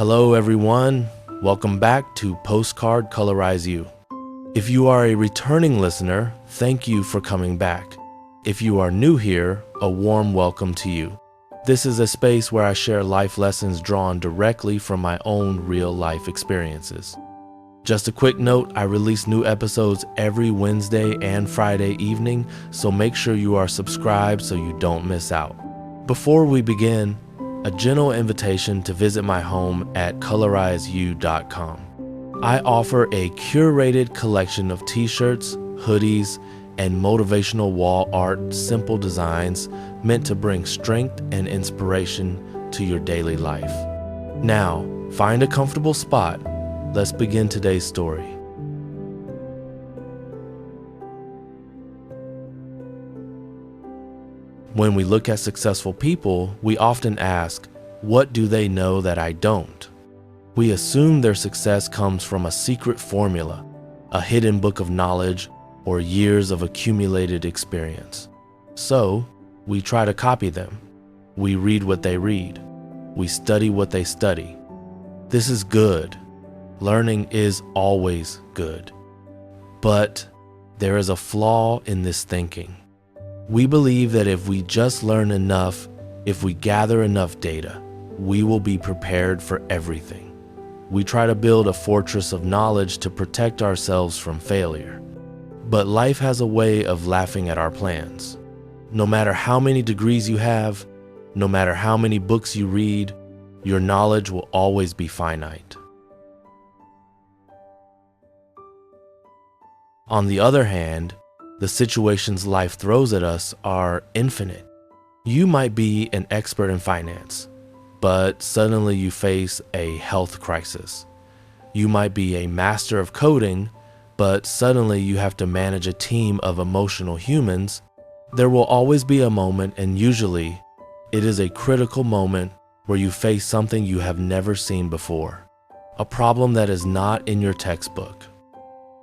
Hello everyone, welcome back to Postcard Colorizeyou. If you are a returning listener, thank you for coming back. If you are new here, a warm welcome to you. This is a space where I share life lessons drawn directly from my own real life experiences. Just a quick note, I release new episodes every Wednesday and Friday evening, so make sure you are subscribed so you don't miss out. Before we begin, a gentle invitation to visit my home at Colorizeyou.com. I offer a curated collection of t-shirts, hoodies, and motivational wall art simple designs meant to bring strength and inspiration to your daily life. Now, find a comfortable spot. Let's begin today's story. When we look at successful people, we often ask, what do they know that I don't? We assume their success comes from a secret formula, a hidden book of knowledge, or years of accumulated experience. So, we try to copy them. We read what they read. We study what they study. This is good. Learning is always good. But there is a flaw in this thinking. We believe that if we just learn enough, if we gather enough data, we will be prepared for everything. We try to build a fortress of knowledge to protect ourselves from failure. But life has a way of laughing at our plans. No matter how many degrees you have, no matter how many books you read, your knowledge will always be finite. On the other hand, the situations life throws at us are infinite. You might be an expert in finance, but suddenly you face a health crisis. You might be a master of coding, but suddenly you have to manage a team of emotional humans. There will always be a moment, and usually it is a critical moment where you face something you have never seen before, a problem that is not in your textbook.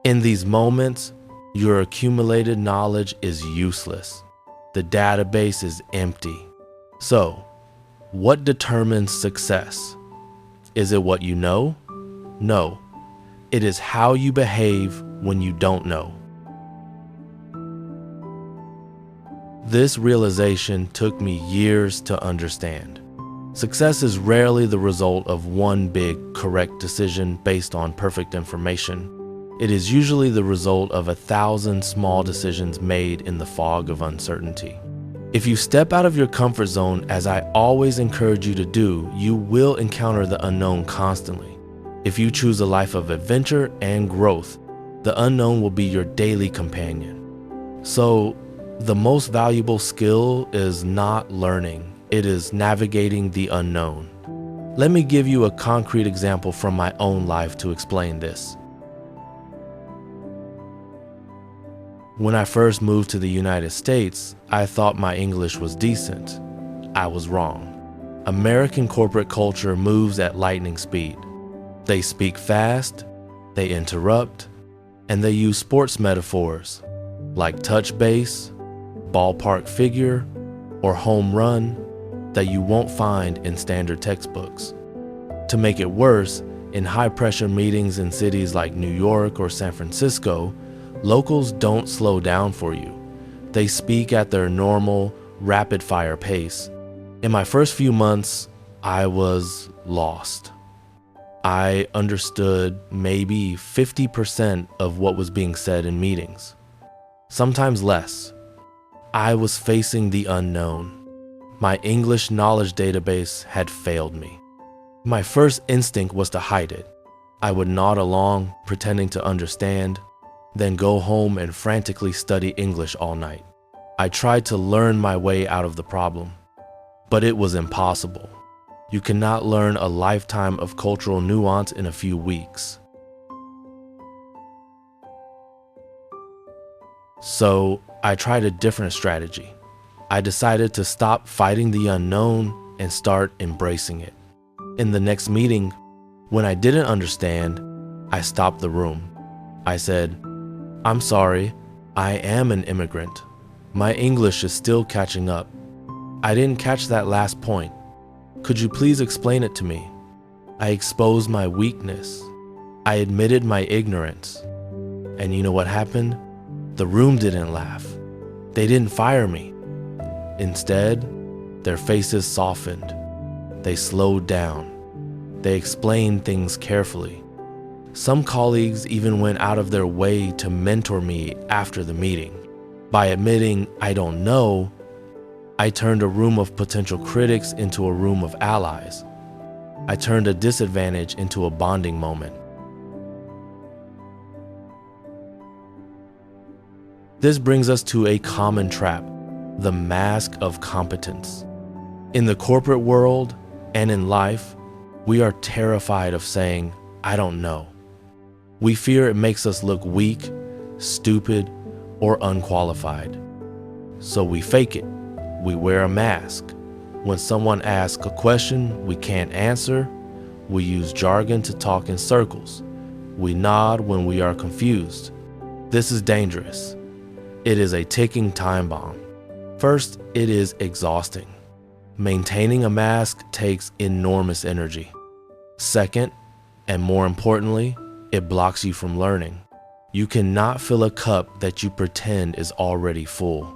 In these moments, your accumulated knowledge is useless. The database is empty. So, what determines success? Is it what you know? No. It is how you behave when you don't know. This realization took me years to understand. Success is rarely the result of one big, correct decision based on perfect information. It is usually the result of 1,000 small decisions made in the fog of uncertainty. If you step out of your comfort zone, as I always encourage you to do, you will encounter the unknown constantly. If you choose a life of adventure and growth, the unknown will be your daily companion. So, the most valuable skill is not learning, it is navigating the unknown. Let me give you a concrete example from my own life to explain this. When I first moved to the United States, I thought my English was decent. I was wrong. American corporate culture moves at lightning speed. They speak fast, they interrupt, and they use sports metaphors like touch base, ballpark figure, or home run that you won't find in standard textbooks. To make it worse, in high-pressure meetings in cities like New York or San Francisco, locals don't slow down for you. They speak at their normal, rapid-fire pace. In my first few months, I was lost. I understood maybe 50% of what was being said in meetings, sometimes less. I was facing the unknown. My English knowledge database had failed me. My first instinct was to hide it. I would nod along, pretending to understand, then go home and frantically study English all night. I tried to learn my way out of the problem, but it was impossible. You cannot learn a lifetime of cultural nuance in a few weeks. So I tried a different strategy. I decided to stop fighting the unknown and start embracing it. In the next meeting, when I didn't understand, I stopped the room. I said, "I'm sorry, I am an immigrant. My English is still catching up. I didn't catch that last point. Could you please explain it to me?" I exposed my weakness. I admitted my ignorance. And you know what happened? The room didn't laugh. They didn't fire me. Instead, their faces softened. They slowed down. They explained things carefully. Some colleagues even went out of their way to mentor me after the meeting. By admitting I don't know, I turned a room of potential critics into a room of allies. I turned a disadvantage into a bonding moment. This brings us to a common trap, the mask of competence. In the corporate world and in life, we are terrified of saying, I don't know. We fear it makes us look weak, stupid, or unqualified. So we fake it. We wear a mask. When someone asks a question we can't answer, we use jargon to talk in circles. We nod when we are confused. This is dangerous. It is a ticking time bomb. First, it is exhausting. Maintaining a mask takes enormous energy. Second, and more importantly, it blocks you from learning. You cannot fill a cup that you pretend is already full.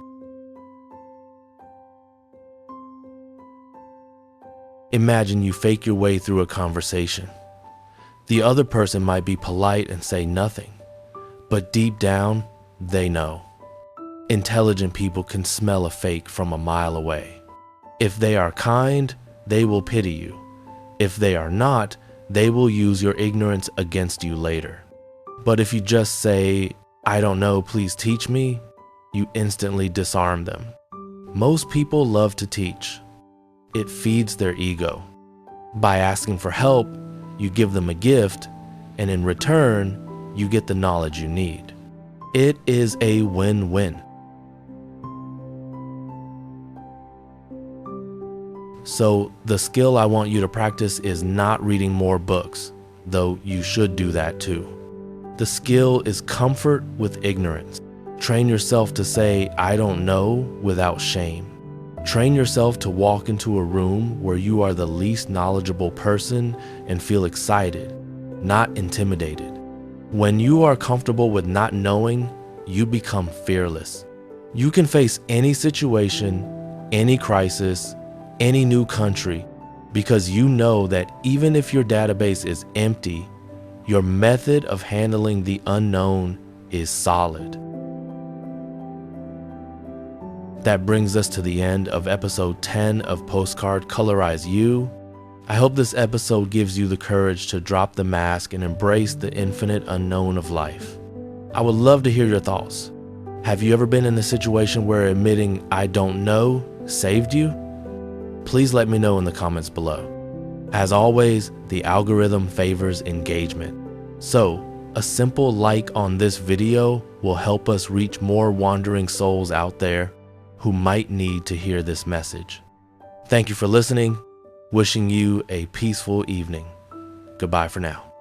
Imagine you fake your way through a conversation. The other person might be polite and say nothing, but deep down, they know. Intelligent people can smell a fake from a mile away. If they are kind, they will pity you. If they are not, they will use your ignorance against you later. But if you just say, I don't know, please teach me, you instantly disarm them. Most people love to teach. It feeds their ego. By asking for help, you give them a gift, and in return, you get the knowledge you need. It is a win-win. So the skill I want you to practice is not reading more books, though you should do that too. The skill is comfort with ignorance. Train yourself to say, I don't know, without shame. Train yourself to walk into a room where you are the least knowledgeable person and feel excited, not intimidated. When you are comfortable with not knowing, you become fearless. You can face any situation, any crisis, any new country, because you know that even if your database is empty, your method of handling the unknown is solid. That brings us to the end of episode 10 of Postcard Colorizeyou. I hope this episode gives you the courage to drop the mask and embrace the infinite unknown of life. I would love to hear your thoughts. Have you ever been in a situation where admitting I don't know saved you? Please let me know in the comments below. As always, the algorithm favors engagement. So, a simple like on this video will help us reach more wandering souls out there who might need to hear this message. Thank you for listening. Wishing you a peaceful evening. Goodbye for now.